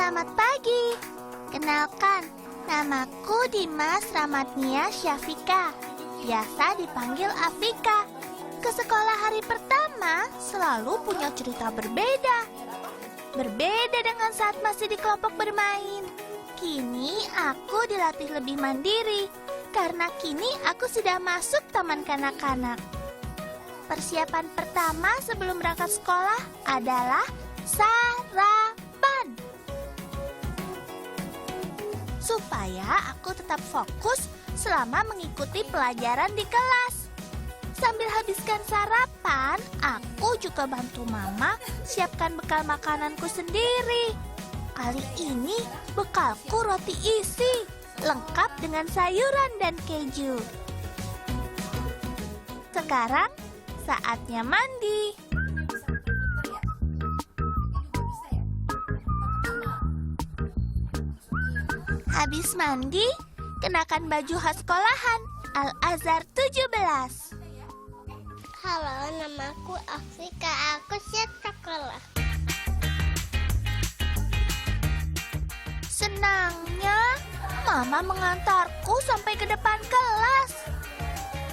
Selamat pagi. Kenalkan, namaku Dimas Ramadnia Syafika. Biasa dipanggil Afika. Ke sekolah hari pertama selalu punya cerita berbeda. Berbeda dengan saat masih di kelompok bermain. Kini aku dilatih lebih mandiri, karena kini aku sudah masuk taman kanak-kanak. Persiapan pertama sebelum berangkat sekolah adalah sarapan. Supaya aku tetap fokus selama mengikuti pelajaran di kelas. Sambil habiskan sarapan, aku juga bantu Mama siapkan bekal makananku sendiri. Kali ini bekalku roti isi, lengkap dengan sayuran dan keju. Sekarang saatnya mandi. Habis mandi, kenakan baju khas sekolahan Al-Azhar 17. Halo, namaku Afrika. Aku siap sekolah. Senangnya, Mama mengantarku sampai ke depan kelas.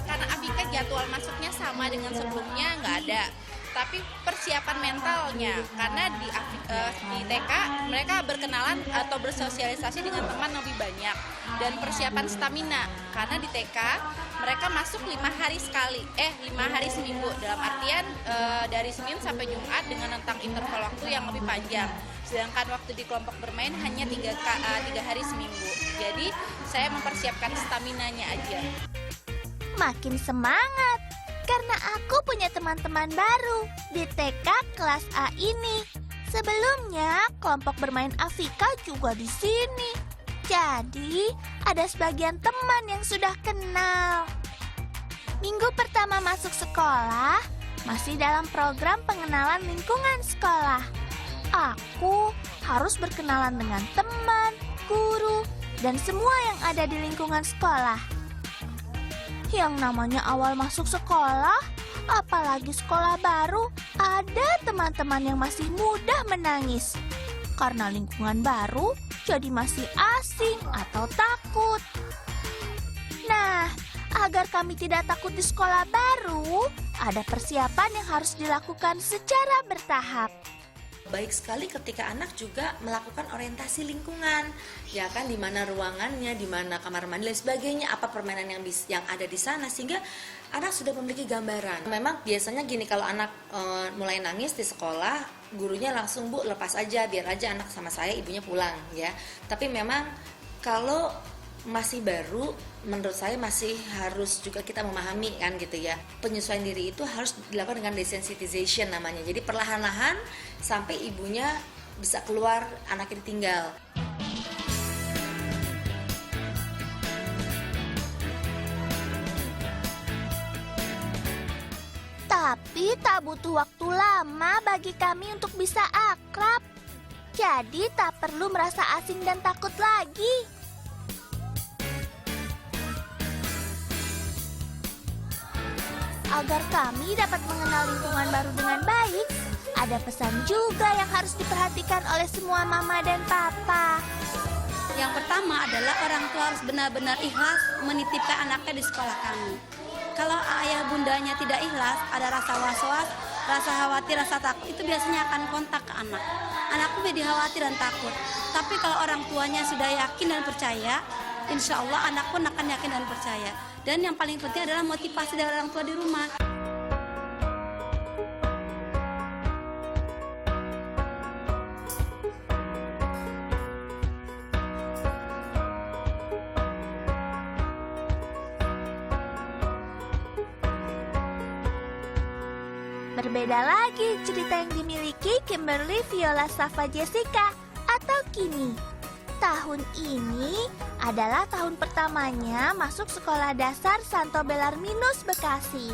Karena Afika jadwal masuknya sama dengan sebelumnya nggak ada. Tapi persiapan mentalnya, karena di TK mereka berkenalan atau bersosialisasi dengan teman lebih banyak. Dan persiapan stamina, karena di TK mereka masuk 5 hari sekali, 5 hari seminggu. Dalam artian dari Senin sampai Jumat dengan rentang interval waktu yang lebih panjang. Sedangkan waktu di kelompok bermain hanya 3 hari seminggu. Jadi saya mempersiapkan staminanya aja. Makin semangat, karena aku punya teman-teman baru di TK kelas A ini. Sebelumnya, kelompok bermain Afika juga di sini. Jadi, ada sebagian teman yang sudah kenal. Minggu pertama masuk sekolah, masih dalam program pengenalan lingkungan sekolah. Aku harus berkenalan dengan teman, guru, dan semua yang ada di lingkungan sekolah. Yang namanya awal masuk sekolah, apalagi sekolah baru, ada teman-teman yang masih mudah menangis. Karena lingkungan baru, jadi masih asing atau takut. Nah, agar kami tidak takut di sekolah baru, ada persiapan yang harus dilakukan secara bertahap. Baik sekali ketika anak juga melakukan orientasi lingkungan, ya kan, di mana ruangannya, di mana kamar mandi dan sebagainya, apa permainan yang ada di sana, sehingga anak sudah memiliki gambaran. Memang biasanya gini, kalau anak mulai nangis di sekolah, gurunya langsung, Bu, lepas aja, biar aja anak sama saya, ibunya pulang, ya. Tapi memang kalau masih baru, menurut saya masih harus juga kita memahami kan gitu ya. Penyesuaian diri itu harus dilakukan dengan desensitization namanya. Jadi perlahan-lahan sampai ibunya bisa keluar, anaknya ditinggal. Tapi tak butuh waktu lama bagi kami untuk bisa akrab. Jadi tak perlu merasa asing dan takut lagi. Agar kami dapat mengenal lingkungan baru dengan baik, ada pesan juga yang harus diperhatikan oleh semua mama dan papa. Yang pertama adalah orang tua harus benar-benar ikhlas menitipkan anaknya di sekolah kami. Kalau ayah bundanya tidak ikhlas, ada rasa was-was, rasa khawatir, rasa takut, itu biasanya akan kontak ke anak. Anak pun jadi khawatir dan takut. Tapi kalau orang tuanya sudah yakin dan percaya, insya Allah anak pun akan yakin dan percaya. Dan yang paling penting adalah motivasi dari orang tua di rumah. Berbeda lagi cerita yang dimiliki Kimberly Viola Safa Jessica atau Kimi. Tahun ini adalah tahun pertamanya masuk sekolah dasar Santo Belarminus Bekasi.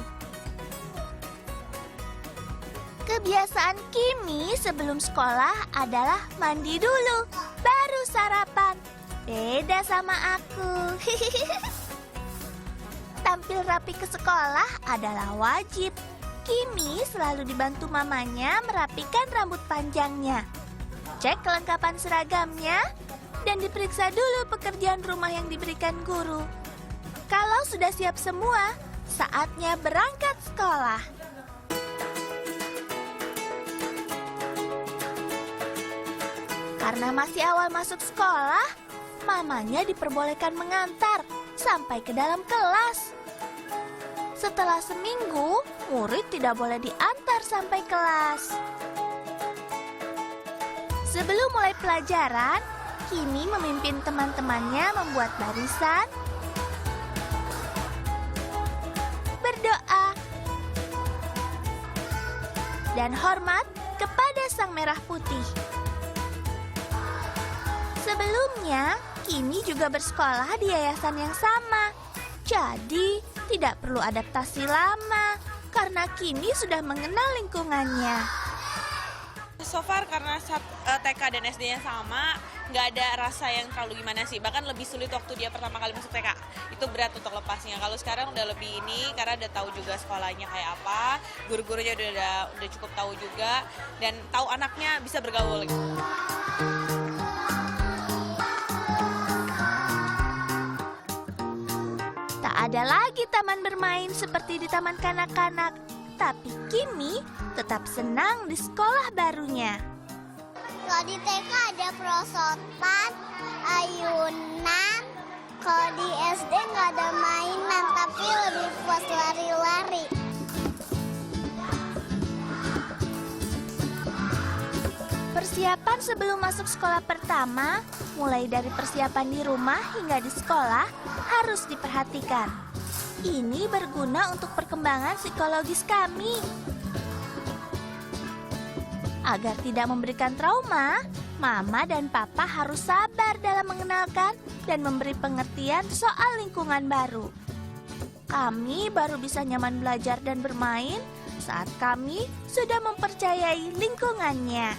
Kebiasaan Kimi sebelum sekolah adalah mandi dulu, baru sarapan. Beda sama aku. Tampil rapi ke sekolah adalah wajib. Kimi selalu dibantu mamanya merapikan rambut panjangnya. dicek kelengkapan seragamnya, dan diperiksa dulu pekerjaan rumah yang diberikan guru. Kalau sudah siap semua, saatnya berangkat sekolah. Karena masih awal masuk sekolah, mamanya diperbolehkan mengantar sampai ke dalam kelas. Setelah seminggu, murid tidak boleh diantar sampai kelas. Sebelum mulai pelajaran, Kimi memimpin teman-temannya membuat barisan, berdoa, dan hormat kepada Sang Merah Putih. Sebelumnya, Kimi juga bersekolah di yayasan yang sama. Jadi, tidak perlu adaptasi lama karena Kimi sudah mengenal lingkungannya. So far karena TK dan SD-nya sama, nggak ada rasa yang terlalu gimana sih. Bahkan lebih sulit waktu dia pertama kali masuk TK. Itu berat untuk lepasnya. Kalau sekarang udah lebih ini karena udah tahu juga sekolahnya kayak apa, guru-gurunya udah cukup tahu juga dan tahu anaknya bisa bergaul gitu. Tak ada lagi taman bermain seperti di taman kanak-kanak, tapi Kimi tetap senang di sekolah barunya. Kalau di TK ada perosotan, ayunan. Kalau di SD nggak ada mainan, tapi lebih puas lari-lari. Persiapan sebelum masuk sekolah pertama, mulai dari persiapan di rumah hingga di sekolah, harus diperhatikan. Ini berguna untuk perkembangan psikologis kami. Agar tidak memberikan trauma, Mama dan Papa harus sabar dalam mengenalkan dan memberi pengertian soal lingkungan baru. Kami baru bisa nyaman belajar dan bermain saat kami sudah mempercayai lingkungannya.